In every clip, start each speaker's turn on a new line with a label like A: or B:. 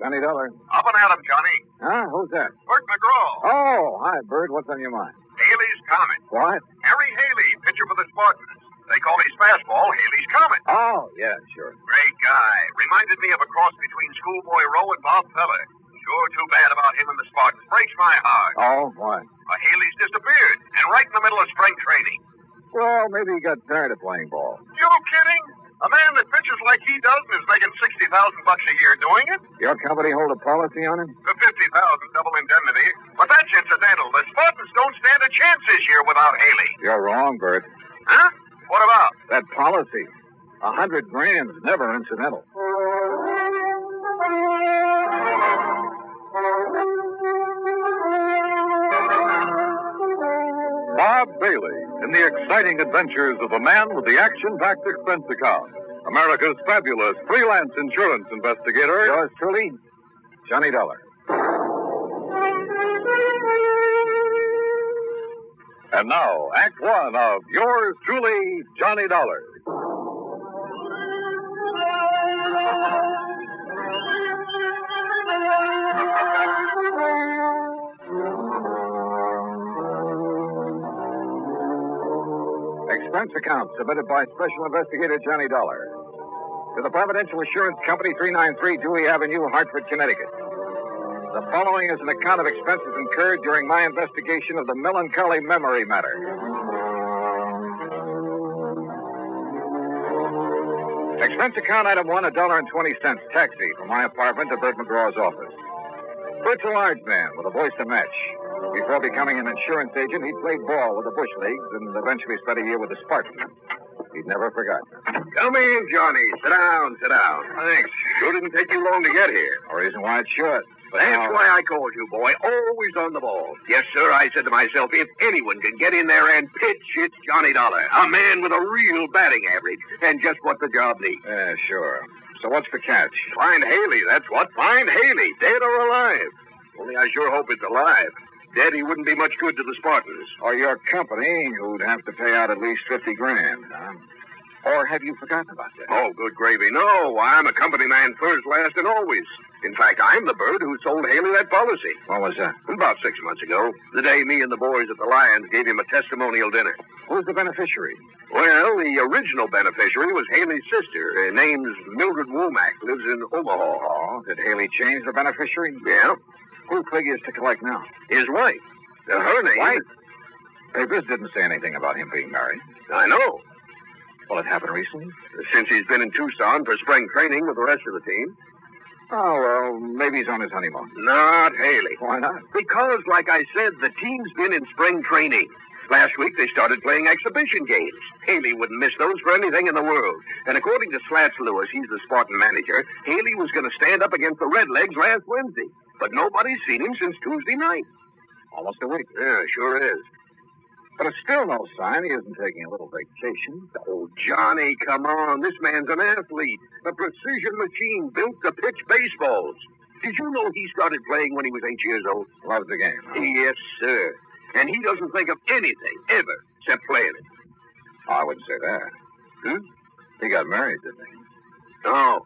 A: Johnny Dollar.
B: Up and at 'em, Johnny.
A: Huh? Who's that?
B: Bert McGraw.
A: Oh, hi, Bert. What's on your mind?
B: Haley's Comet.
A: What?
B: Harry Haley, pitcher for the Spartans. They call his fastball Haley's Comet.
A: Oh, yeah, sure.
B: Great guy. Reminded me of a cross between Schoolboy Rowe and Bob Feller. Sure too bad about him and the Spartans. Breaks my heart.
A: Oh, why?
B: Haley's disappeared, and right in the middle of spring training.
A: Well, maybe he got tired of playing ball.
B: You kidding? A man that pitches like he does and is making $60,000 a year doing it?
A: Your company hold a policy on him?
B: The $50,000 double indemnity. But that's incidental. The Spartans don't stand a chance this year without Haley.
A: You're wrong, Bert.
B: Huh? What about?
A: That policy. $100,000's never incidental.
C: Bob Bailey in the exciting adventures of the man with the action-packed expense account. America's fabulous freelance insurance investigator.
A: Yours truly, Johnny Dollar.
C: And now, Act One of yours truly, Johnny Dollar.
A: Expense account submitted by Special Investigator Johnny Dollar to the Providential Assurance Company, 393 Dewey Avenue, Hartford, Connecticut. The following is an account of expenses incurred during my investigation of the Melancholy memory matter. Expense account item 1, $1.20, taxi from my apartment to Bert McGraw's office. Bert's a large man with a voice to match. Before becoming an insurance agent, he played ball with the Bush Leagues and eventually spent a year with the Spartans. He'd never forgotten.
B: Come in, Johnny. Sit down, sit down. Thanks. Sure didn't take you long to get here.
A: No reason why it should. But
B: That's why I called you, boy. Always on the ball. Yes, sir, I said to myself, if anyone can get in there and pitch, it's Johnny Dollar. A man with a real batting average. And just what the job needs.
A: Yeah, sure. So what's the catch?
B: Find Haley, that's what. Find Haley, dead or alive. Only I sure hope it's alive. Dead, he wouldn't be much good to the Spartans.
A: Or your company, who'd have to pay out at least $50,000, huh? Or have you forgotten about that?
B: Oh, good gravy. No, I'm a company man first, last, and always. In fact, I'm the bird who sold Haley that policy.
A: What was that?
B: About 6 months ago. The day me and the boys at the Lions gave him a testimonial dinner.
A: Who's the beneficiary?
B: Well, the original beneficiary was Haley's sister. Her name's Mildred Womack. Lives in Omaha.
A: Oh, did Haley change the beneficiary?
B: Yeah.
A: Who figures to collect now?
B: His wife. Her name.
A: Wife? Papers didn't say anything about him being married.
B: I know.
A: Well, it happened recently?
B: Since he's been in Tucson for spring training with the rest of the team.
A: Oh, well, maybe he's on his honeymoon.
B: Not Haley.
A: Why not?
B: Because, like I said, the team's been in spring training. Last week, they started playing exhibition games. Haley wouldn't miss those for anything in the world. And according to Slats Lewis, he's the Spartan manager, Haley was going to stand up against the Redlegs last Wednesday. But nobody's seen him since Tuesday night.
A: Almost a week.
B: Yeah, sure is.
A: But it's still no sign he isn't taking a little vacation.
B: Oh, Johnny, come on. This man's an athlete. A precision machine built to pitch baseballs. Did you know he started playing when he was 8 years old?
A: Loves the game. Huh?
B: Yes, sir. And he doesn't think of anything, ever, except playing it.
A: Oh, I wouldn't say that.
B: Hmm?
A: He got married, didn't he?
B: Oh,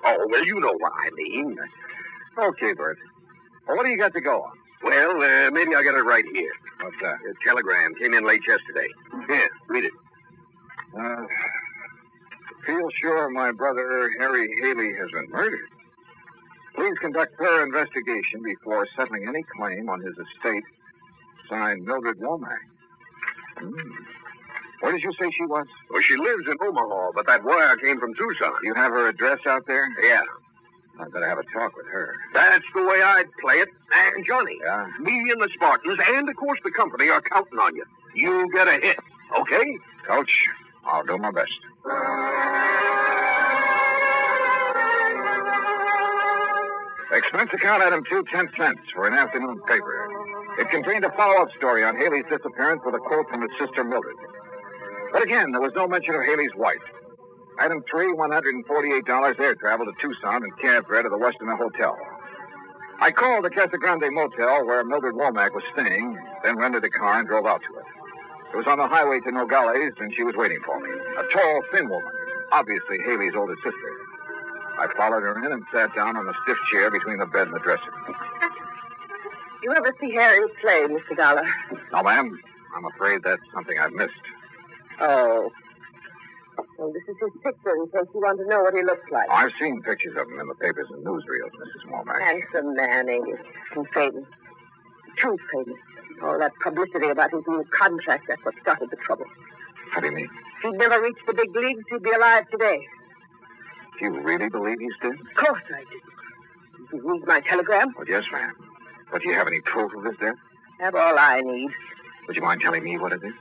B: well, you know what I mean.
A: Okay, Bert. Well, what do you got to go on?
B: Well, maybe I got it right here.
A: What's that?
B: A telegram came in late yesterday. Here, read it.
A: Feel sure my brother Harry Haley has been murdered. Please conduct thorough investigation before settling any claim on his estate. Signed, Mildred Womack. Where did you say she was?
B: Well, she lives in Omaha, but that wire came from Tucson.
A: You have her address out there?
B: Yeah.
A: I've got to have a talk with her.
B: That's the way I'd play it. And, Johnny,
A: Yeah?
B: me and the Spartans, and, of course, the company are counting on you. You get a hit, okay?
A: Coach, I'll do my best. Expense account item 2, 10 cents for an afternoon paper. It contained a follow-up story on Haley's disappearance with a quote from his sister Mildred. But again, there was no mention of Haley's wife. Item 3, $148 air travel to Tucson and cab fare to the Westin Hotel. I called the Casa Grande Motel where Mildred Womack was staying, then rented a car and drove out to it. It was on the highway to Nogales, and she was waiting for me. A tall, thin woman, obviously Haley's older sister. I followed her in and sat down on a stiff chair between the bed and the dresser.
D: You ever see Harry play, Mr. Dollar?
A: No, ma'am. I'm afraid that's something I've missed.
D: Oh. Well, this is his picture in case you want to know what he looks like.
A: I've seen pictures of him in the papers and newsreels, Mrs. Womack.
D: Handsome man, ain't he? And famous. Too famous. All that publicity about his new contract, that's what started the trouble.
A: How do you mean?
D: If he'd never reached the big leagues, he'd be alive today.
A: Do you really believe he's dead?
D: Of course I do. Did you read my telegram?
A: Well, yes, ma'am. But do you have any proof of his death?
D: Have all I need.
A: Would you mind telling me what it is?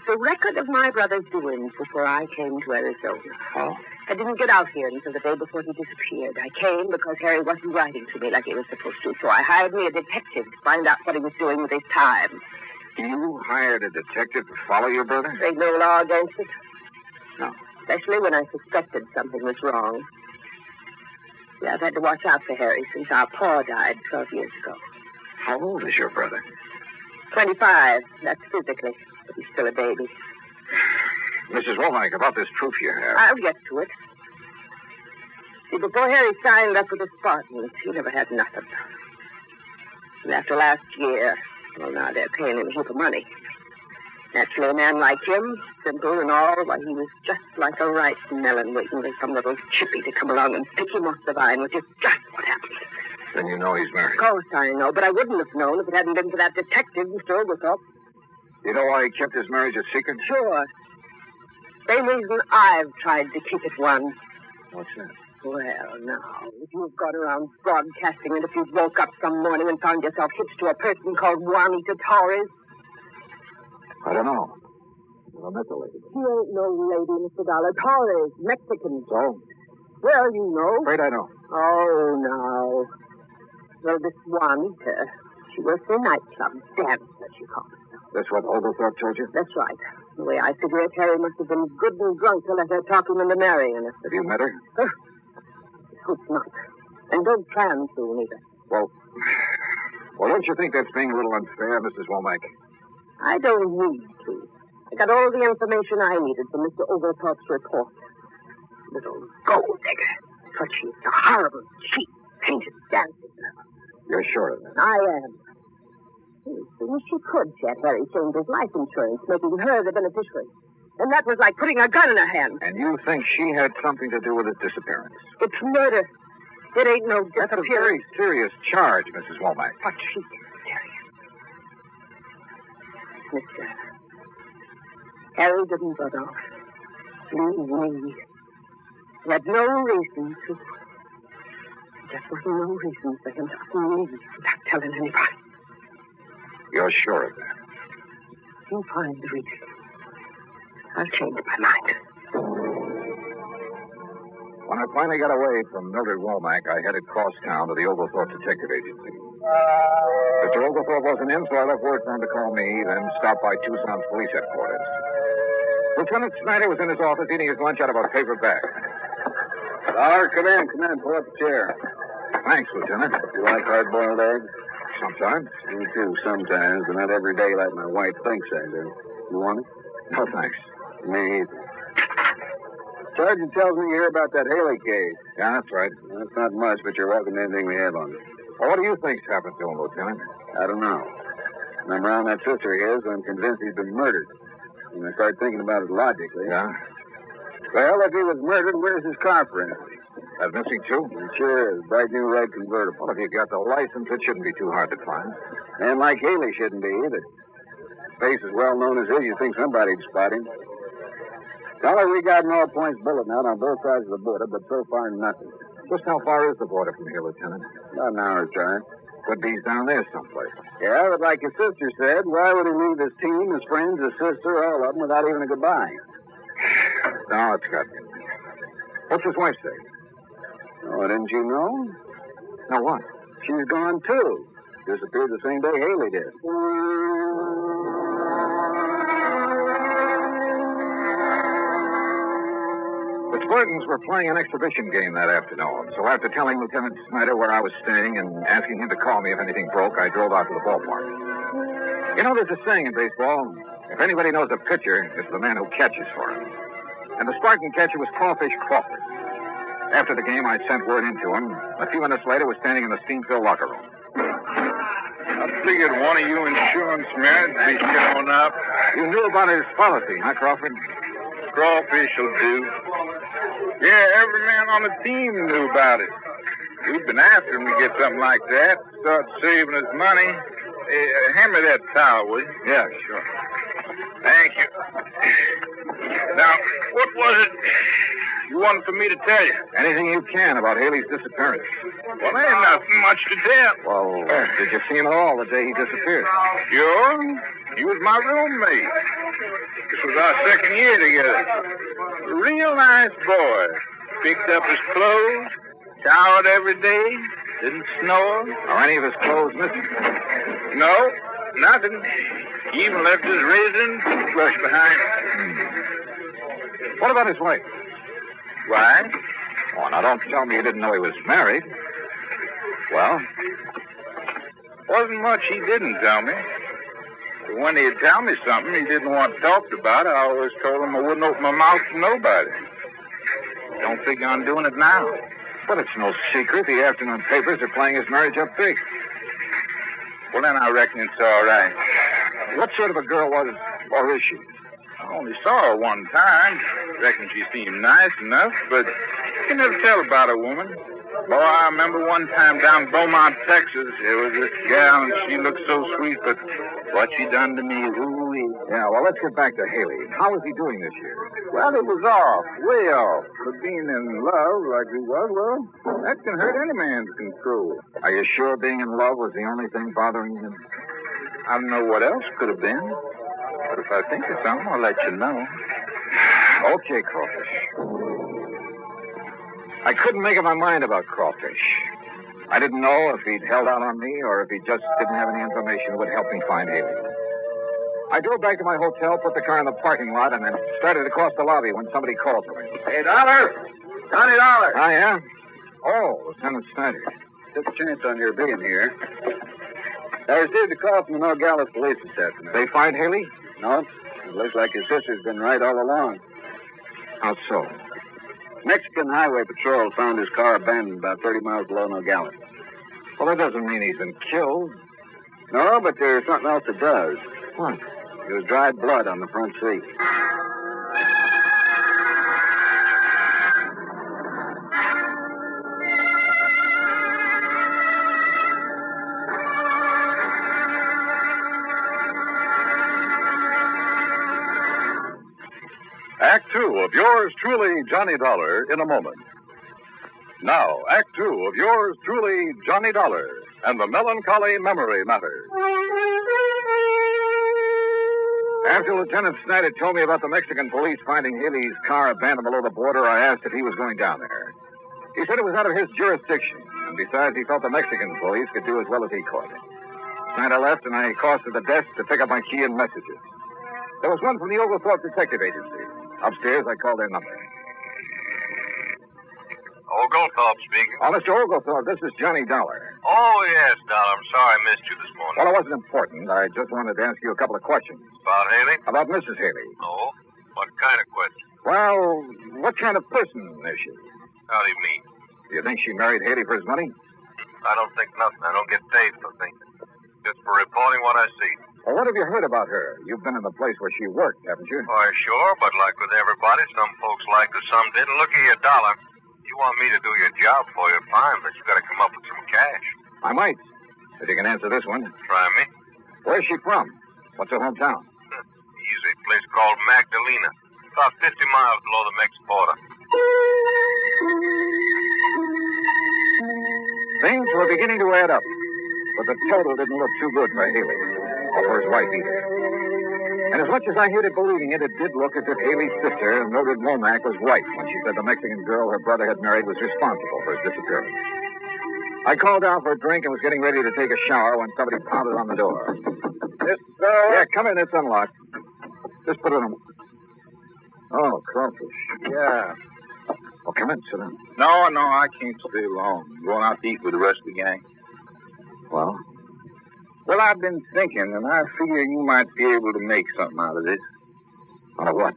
D: The record of my brother's doings before I came to Arizona.
A: Oh?
D: I didn't get out here until the day before he disappeared. I came because Harry wasn't writing to me like he was supposed to, so I hired me a detective to find out what he was doing with his time.
A: You hired a detective to follow your brother?
D: There's no law against it.
A: No.
D: Especially when I suspected something was wrong. Yeah, I've had to watch out for Harry since our pa died 12 years ago.
A: How old is your brother?
D: 25. That's physically. But he's still a baby.
A: Mrs. Womack, about this proof you have.
D: I'll get to it. See, before Harry signed up with the Spartans, he never had nothing. And after last year, well, now they're paying him a heap of money. Naturally, a man like him, simple and all, why, he was just like a ripe melon waiting for some little chippy to come along and pick him off the vine, which is just what happened.
A: Then you know he's married.
D: Of course I know, but I wouldn't have known if it hadn't been for that detective, Mr. Oglethorpe.
A: You know why he kept his marriage a secret?
D: Sure. Same reason I've tried to keep it one.
A: What's that?
D: Well, now, if you've got around broadcasting it, if you woke up some morning and found yourself hitched to a person called Juanita Torres.
A: I don't know. I met the lady.
D: She ain't no lady, Mr. Dollar. Torres, Mexican.
A: So?
D: Well, you know.
A: Afraid I don't.
D: Oh, no. Well, this Juanita, she works in a nightclub. Dance, that she calls it.
A: That's what Oglethorpe told you?
D: That's right. The way I figure it, Harry must have been good and drunk to let her talk him into marrying her.
A: Have you met her?
D: Hope not. And don't plan to, neither.
A: Well, don't you think that's being a little unfair, Mrs. Womack?
D: I don't need to. I got all the information I needed from Mr. Oglethorpe's report. Little gold digger. But she's a horrible, cheap, painted dancing girl.
A: You're sure of that?
D: I am. As soon as she could, she had Harry change his life insurance, making her the beneficiary. And that was like putting a gun in her hand.
A: And you think she had something to do with his disappearance?
D: It's murder. It ain't no disappearance.
A: That's a very serious charge, Mrs. Womack.
D: But she is serious. Mister, Harry didn't run off. Leave me. He had no reason to. There wasn't no reason for him to leave without telling anybody.
A: You're sure of that?
D: You find the reason. I'll change my mind.
A: When I finally got away from Mildred Womack, I headed cross town to the Oglethorpe Detective Agency. Mr. Oglethorpe wasn't in, so I left word for him to call me, then stop by Tucson's police headquarters. Lieutenant Snyder was in his office eating his lunch out of a paper bag.
B: Dollar, come in. Pull up a chair.
A: Thanks, Lieutenant.
B: You like hard-boiled eggs?
A: Sometimes.
B: Me too, sometimes, but not every day like my wife thinks I do. You want it?
A: No, thanks.
B: Me either. Sergeant tells me you hear about that Haley case.
A: Yeah, that's right.
B: That's not much, but you're welcome to anything we have on it.
A: Well, what do you think's happened to him, Lieutenant?
B: I don't know. When I'm around that sister of his, I'm convinced he's been murdered. When I start thinking about it logically.
A: Yeah?
B: Well, if he was murdered, where's his car, for instance?
A: That missing, too?
B: It sure is. Bright new red convertible.
A: Well, if you got the license, it shouldn't be too hard to find.
B: And like Haley shouldn't be either. Face as well known as his, you'd think somebody'd spot him. Dollar, we got an all-points bulletin out on both sides of the border, but so far nothing.
A: Just how far is the border from here, Lieutenant?
B: About an hour's drive.
A: Could be down there someplace.
B: Yeah, but like his sister said, why would he leave his team, his friends, his sister, all of them, without even a goodbye?
A: No, it's got me. What's his wife say?
B: Oh, didn't you know?
A: No, what?
B: She's gone, too. Disappeared the same day Haley did.
A: The Spartans were playing an exhibition game that afternoon, so after telling Lieutenant Snyder where I was staying and asking him to call me if anything broke, I drove out to the ballpark. You know, there's a saying in baseball, if anybody knows a pitcher, it's the man who catches for him. And the Spartan catcher was Crawfish Crawford. After the game, I sent word into him. A few minutes later, was standing in the steam-filled locker room.
C: I figured one of you insurance men would be showing up.
A: You knew about his policy, huh, Crawford?
C: Crawfish will do. Yeah, every man on the team knew about it. We've been after him to get something like that. Start saving his money. Hand me that towel, will you?
A: Yeah, sure.
C: Thank you. Now, what was it you wanted for me to tell you?
A: Anything you can about Haley's disappearance.
C: Well, there ain't nothing much to tell.
A: Well, did you see him at all the day he disappeared?
C: Sure. He was my roommate. This was our second year together. A real nice boy. Picked up his clothes, showered every day, didn't snore.
A: Are any of his clothes missing?
C: No, nothing. He even left his razor and toothbrush behind.
A: What about his wife?
C: Why?
A: Oh, now don't tell me you didn't know he was married. Well?
C: Wasn't much he didn't tell me. But when he'd tell me something he didn't want talked about, I always told him I wouldn't open my mouth to nobody. Don't figure on doing it now.
A: But it's no secret. The afternoon papers are playing his marriage up big.
C: Well, then I reckon it's all right.
A: What sort of a girl was, or is she?
C: I only saw her one time. Reckon she seemed nice enough, but you can never tell about a woman. Boy, I remember one time down in Beaumont, Texas, there was this gal, and she looked so sweet, but what she done to me, ooh-wee.
A: Yeah, well, let's get back to Haley. How is he doing this year?
C: Well, it was off, way off. But being in love like he was, well, that can hurt any man's control.
A: Are you sure being in love was the only thing bothering him?
C: I don't know what else could have been. But if I think of something, I'll let you know.
A: Okay, Crawfish. I couldn't make up my mind about Crawfish. I didn't know if he'd held out on me or if he just didn't have any information that would help me find Haley. I drove back to my hotel, put the car in the parking lot, and then started across the lobby when somebody called for me.
B: Hey, Dollar! Johnny Dollar!
A: Ah, yeah? Oh, Lieutenant Snyder.
B: Took a chance on your being here. I received a call from the Nogales police this afternoon.
A: They find Haley?
B: No, it looks like his sister's been right all along.
A: How so?
B: Mexican Highway Patrol found his car abandoned about 30 miles below Nogales.
A: Well, that doesn't mean he's been killed.
B: No, but there's something else that does.
A: What?
B: There was dried blood on the front seat.
C: Act 2 of yours truly, Johnny Dollar, in a moment. Now, Act 2 of yours truly, Johnny Dollar, and the Melancholy Memory Matter.
A: After Lieutenant Snyder told me about the Mexican police finding Haley's car abandoned below the border, I asked if he was going down there. He said it was out of his jurisdiction, and besides, he felt the Mexican police could do as well as he could. Snyder left, and I crossed to the desk to pick up my key and messages. There was one from the Oglethorpe Detective Agency. Upstairs, I called their number.
E: Oglethorpe speaking.
A: Oh, Mr. Oglethorpe, this is Johnny Dollar.
E: Oh, yes, Dollar. I'm sorry I missed you this morning.
A: Well, it wasn't important. I just wanted to ask you a couple of questions.
E: About Haley?
A: About Mrs. Haley.
E: Oh? What kind of question?
A: Well, what kind of person is she?
E: How do you mean?
A: Do you think she married Haley for his money?
E: I don't think nothing. I don't get paid for thinking. Just for reporting what I see.
A: Well, what have you heard about her? You've been in the place where she worked, haven't you?
E: Why, sure, but like with everybody, some folks liked her, some didn't. Look here, Dollar. You want me to do your job for you, fine, but you got to come up with some cash.
A: I might. If you can answer this one.
E: Try me.
A: Where's she from? What's her hometown?
E: Easy. Place called Magdalena. About 50 miles below the Mexican border.
A: Things were beginning to add up, but the total didn't look too good for Haley, or for his wife either. And as much as I hated believing it, it did look as if Haley's sister, Mildred Womack, was right when she said the Mexican girl her brother had married was responsible for his disappearance. I called down for a drink and was getting ready to take a shower when somebody pounded on the door. Yeah, come in. It's unlocked. Just put it on. Oh, Crawfish.
C: Yeah.
A: Oh, come in. Sit down.
C: No, I can't stay long. I'm going out to eat with the rest of the gang.
A: Well?
C: Well, I've been thinking, and I figure you might be able to make something out of this.
A: Out of what?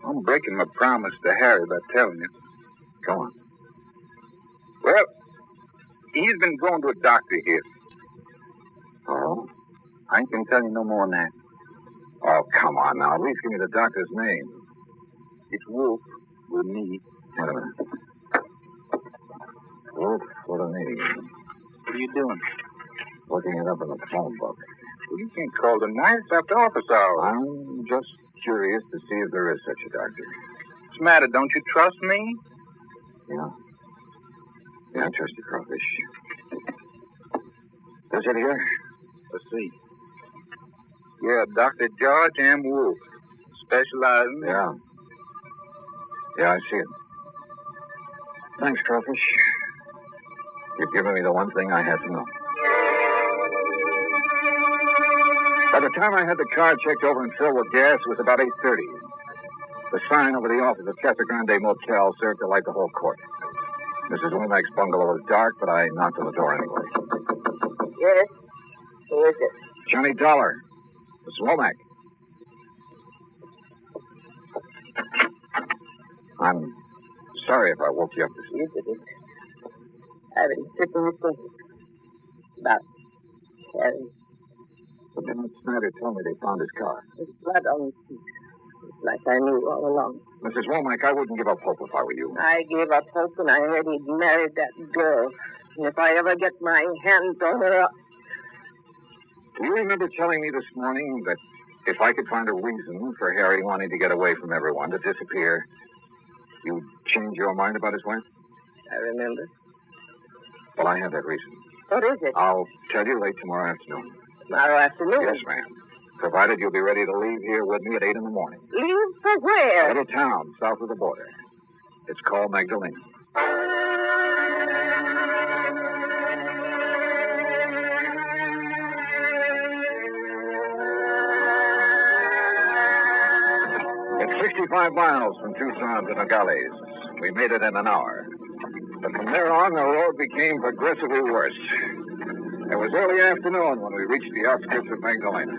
C: I'm breaking my promise to Harry by telling you.
A: Go on.
C: Well, he's been going to a doctor here.
A: Oh?
C: I ain't gonna tell you no more than that.
A: Oh, come on now. At least give me the doctor's name.
C: It's Wolf with me.
A: Wait a minute. Wolf with a name.
C: What are you doing?
A: Looking it up in the phone book.
C: Well, you can't call the nights after office hours.
A: I'm just curious to see if there is such a doctor.
C: What's the matter? Don't you trust me?
A: Yeah. Yeah, I trust you, Crawfish. Is it here?
C: Let's see. Yeah, Dr. George M. Wolf. Specializing.
A: Yeah. Yeah, I see it. Thanks, Crawfish. You've given me the one thing I had to know. By the time I had the car checked over and filled with gas, it was about 8:30. The sign over the office of Casa Grande Motel served to light the whole court. Mrs. Womack's bungalow was dark, but I knocked on the door anyway.
D: Yes? Who is it?
A: Johnny Dollar. Mrs. Womack. I'm sorry if I woke you up this evening.
D: You didn't. I've been sitting and thinking about Harry.
A: But then Snyder told me they found his car.
D: With blood on his feet. It's like I knew all along.
A: Mrs. Womack, I wouldn't give up hope if I were you.
D: I gave up hope when I heard he'd married that girl. And if I ever get my hands on her,
A: Do you remember telling me this morning that if I could find a reason for Harry wanting to get away from everyone, to disappear, you'd change your mind about his wife?
D: I remember.
A: Well, I have that reason.
D: What is it?
A: I'll tell you late tomorrow afternoon.
D: Tomorrow afternoon?
A: Yes, ma'am. Provided you'll be ready to leave here with me at 8 in the morning.
D: Leave for
A: A
D: where?
A: little town south of the border. It's called Magdalena. It's 65 miles from Tucson to Nogales. We made it in an hour. But from there on, the road became progressively worse. It was early afternoon when we reached the outskirts of Magdalena.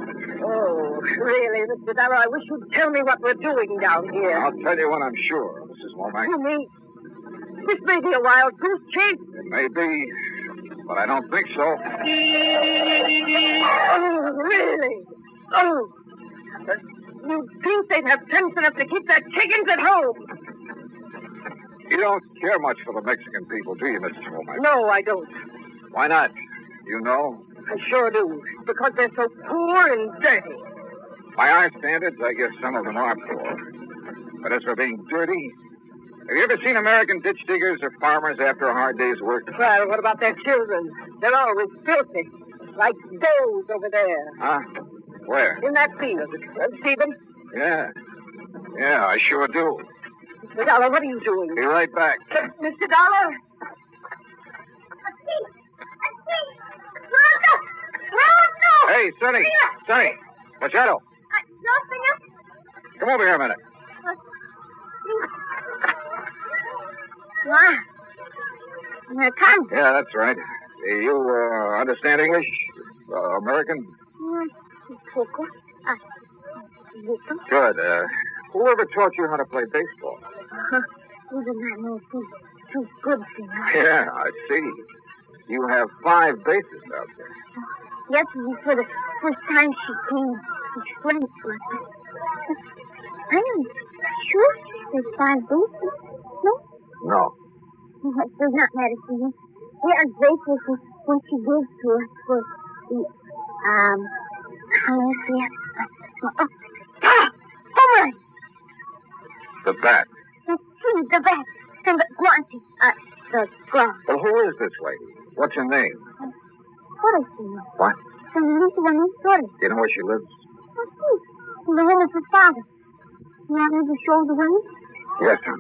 D: Oh, really, Mr. Dollar, I wish you'd tell me what we're doing down here.
A: I'll tell you when I'm sure, Mrs. Womack.
D: You mean, this may be a wild goose chase.
A: It may be, but I don't think so.
D: Oh, really? Oh, you'd think they'd have sense enough to keep their chickens at home.
A: You don't care much for the Mexican people, do you, Mrs. Womack?
D: No, I don't.
A: Why not? You know?
D: I sure do. Because they're so poor and dirty.
A: By our standards, I guess some of them are poor. But as for being dirty, have you ever seen American ditch diggers or farmers after a hard day's work?
D: Well, what about their children? They're always filthy. Like those over there.
A: Huh? Where?
D: In that field. See them?
A: Yeah. Yeah, I sure do.
D: Mr. Dollar, what are you doing?
A: Be right back.
D: Mr. Dollar?
A: Hey, Sonny. Sonny. Machado. Come over here a minute.
D: Here comes.
A: Yeah, that's right. You understand English? American?
D: Poco.
A: Good. Whoever taught you how to play baseball?
D: We do not know too good, senor.
A: Yeah, I see. You have 5 bases out there.
F: Yesterday, for the first time she came, she couldn't with me. I am sure there's 5 bases. No?
A: No.
F: It does not matter to me. We are grateful for what she gives to us for the, home run!
A: The bat.
F: The bat. And the guante. The glove.
A: Well, who is this lady? What's her name?
F: What is she?
A: What?
F: Senorita Venezuela.
A: Do you know where she lives?
F: In the room of her father. You want me to show the room?
A: Yes, son.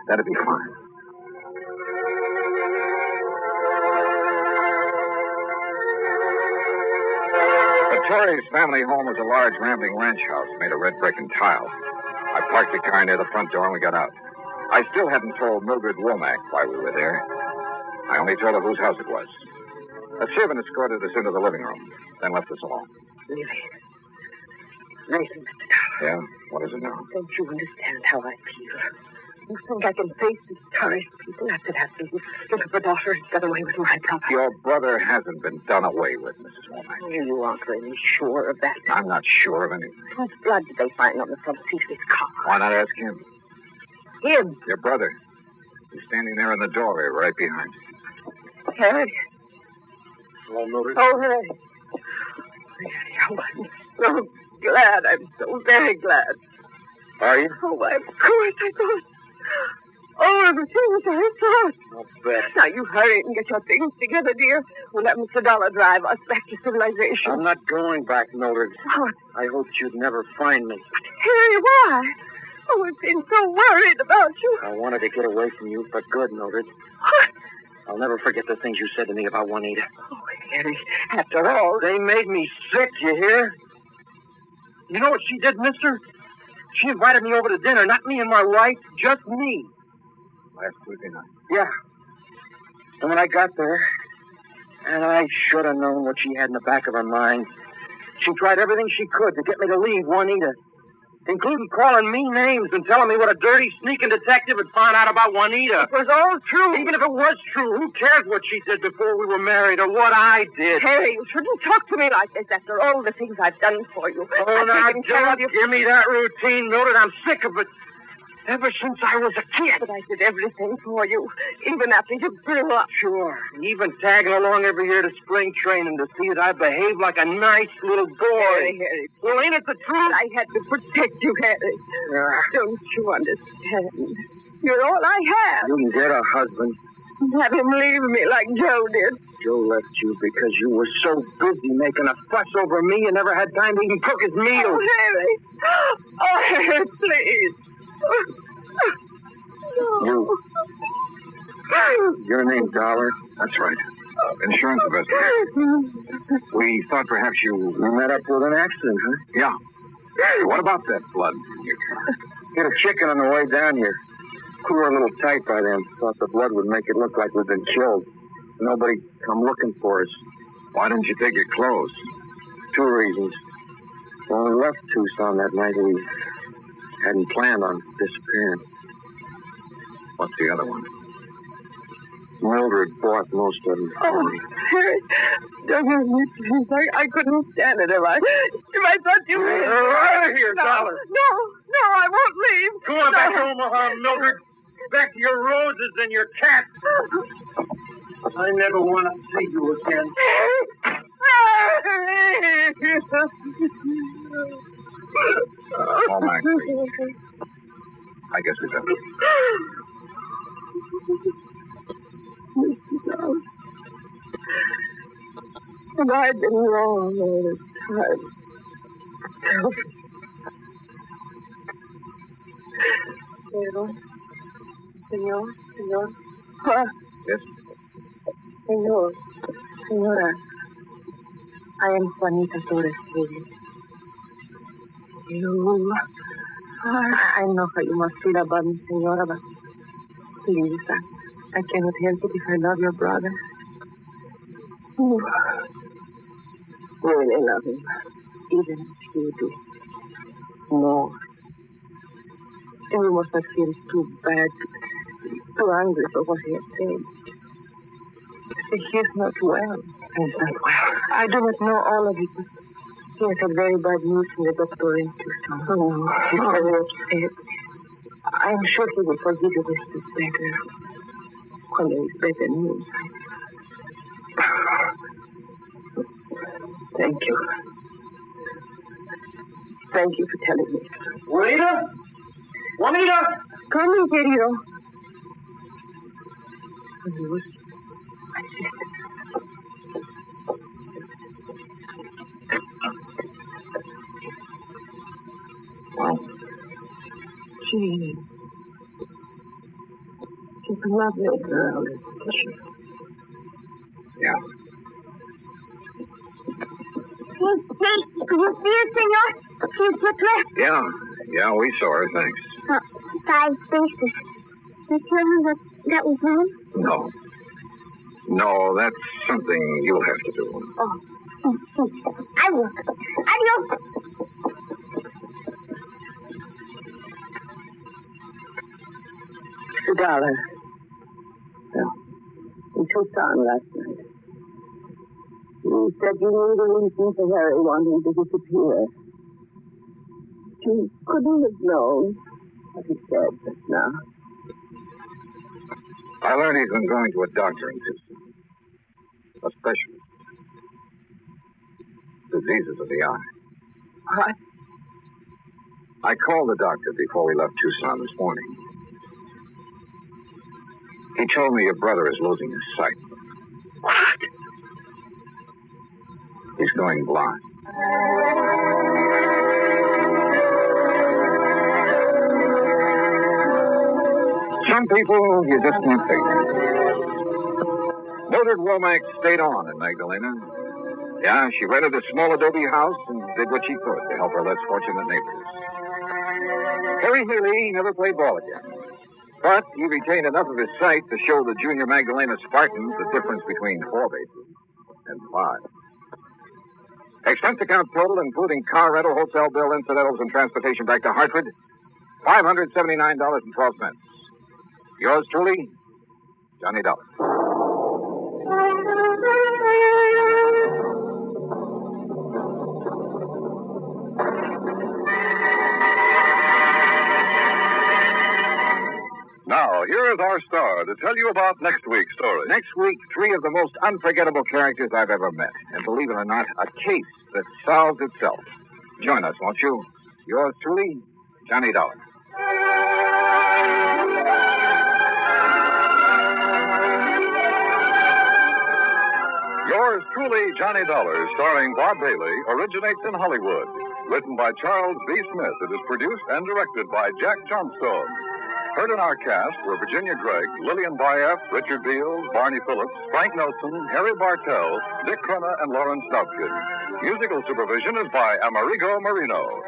A: That'd be fine. The Torres family home was a large, rambling ranch house made of red brick and tile. I parked the car near the front door and we got out. I still hadn't told Mildred Womack why we were there. I only told her whose house it was. A servant escorted us into the living room, then left us alone.
D: Really? Listen, Mr. Dollar.
A: Yeah? What is it now?
D: Don't you understand how I feel? You think I can face these terrorist people after that little daughter has got away with my property?
A: Your brother hasn't been done away with, Mrs. Womack.
D: Oh, you aren't really sure of that.
A: I'm not sure of anything.
D: Whose blood did they find on the front seat of his car?
A: Why not ask him?
D: Him?
A: Your brother. He's standing there in the doorway right behind you.
D: Harry?
A: Hello, Mildred.
D: Oh, Harry. Oh, I'm so glad. I'm so very glad.
A: Are you?
D: Oh, why, of course, I thought. Oh, everything was I thought.
A: I'll bet.
D: Now, you hurry and get your things together, dear. We'll let Mr. Dollar drive us back to civilization.
G: I'm not going back, Mildred.
D: Oh,
G: I hoped you'd never find me.
D: Harry, why? Oh, I've been so worried about you.
G: I wanted to get away from you for good, Mildred.
D: What?
G: I'll never forget the things you said to me about Juanita.
D: Oh, Harry, after all...
G: They made me sick, you hear? You know what she did, mister? She invited me over to dinner, not me and my wife, just me.
A: Last Tuesday night.
G: Yeah. And when I got there, and I should have known what she had in the back of her mind, she tried everything she could to get me to leave Juanita, including calling me names and telling me what a dirty, sneaking detective had found out about Juanita.
D: It was all true.
G: Even if it was true, who cares what she did before we were married or what I did?
D: Harry, you shouldn't talk to me like this after all the things I've done for you.
G: Oh,
D: I've
G: now,
D: taken care of
G: don't
D: you.
G: give me that routine, Mildred. I'm sick of it. Ever since I was a kid.
D: But I did everything for you, even after you grew up.
G: Sure. Even tagging along every year to spring training to see that I behaved like a nice little boy.
D: Harry.
G: Well, ain't it the truth?
D: I had to protect you, Harry.
G: Yeah.
D: Don't you understand? You're all I have.
G: You can get a husband.
D: Have him leave me like Joe did.
G: Joe left you because you were so busy making a fuss over me you never had time to even cook his meals.
D: Oh, Harry. Oh, Harry, please.
G: You. Your name, Dollar?
A: That's right. Insurance investigator. We thought perhaps you...
G: You met up with an accident, huh?
A: Yeah. What about that blood in your car?
G: Hit a chicken on the way down here. We were a little tight by then. Thought the blood would make it look like we'd been killed. Nobody come looking for us.
A: Why didn't you take your clothes?
G: 2 reasons. When we left Tucson that night, we hadn't planned on disappearing.
A: What's the other one?
G: Mildred bought most of them for me.
D: Harry, don't hurt me, please. I couldn't stand it if I thought you were...
G: Get her out of here,
D: No,
G: Dollar.
D: no, I won't leave.
G: Go on back to Omaha, Mildred. Back to your roses and your cat. I never want to see you again.
A: Oh, Max. I guess we better.
D: And I've been wrong all this time. Señor.
A: Yes?
D: Señora. I am Juanita Torres. I know how you must feel about me, Señora, but please, I cannot help it if I love your brother. Really love him, even if you do. More. And you must not feel too bad, too angry for what he has said. He is not well. He is not well. I do not know all of it, but he has had very bad news from the doctor in Tucson. Oh, he's very upset. I'm sure he will forgive you when he's better. When there is better news. Thank you. Thank you for telling me.
G: Juanita? Juanita!
D: Come in, querido. Adios. My sister.
A: Well,
D: She's a lovely girl, isn't she?
A: yeah.
F: You see it, senor? She's just left.
A: Yeah, we saw her, thanks.
F: 5 spaces. You tell him that was wrong?
A: No, that's something you'll have to do.
F: Oh. I will. Adios.
D: $1. Well, in Tucson last night. You said you knew the reason for Harry wanting to disappear. You couldn't have known what he said just now.
A: I learned he's been going to a doctor in Tucson. A specialist. Diseases of the eye.
D: What?
A: I called the doctor before we left Tucson this morning. He told me your brother is losing his sight.
D: What?
A: He's going blind. Some people you just can't figure. Mildred Womack stayed on in Magdalena. Yeah, she rented a small adobe house and did what she could to help her less fortunate neighbors. Harry Haley never played ball again. But he retained enough of his sight to show the junior Magdalena Spartans the difference between 4 bases and 5. Expense account total, including car rental, hotel bill, incidentals, and transportation back to Hartford, $579.12. Yours truly, Johnny Dollar.
H: Now, here is our star to tell you about next week's story.
A: Next week, 3 of the most unforgettable characters I've ever met. And believe it or not, a case that solves itself. Join us, won't you? Yours truly, Johnny Dollar.
H: Yours truly, Johnny Dollar, starring Bob Bailey, originates in Hollywood. Written by Charles B. Smith, it is produced and directed by Jack Johnstone. Heard in our cast were Virginia Gregg, Lillian Bayef, Richard Beals, Barney Phillips, Frank Nelson, Harry Bartell, Dick Crenna, and Lawrence Dobkin. Musical supervision is by Amerigo Marino.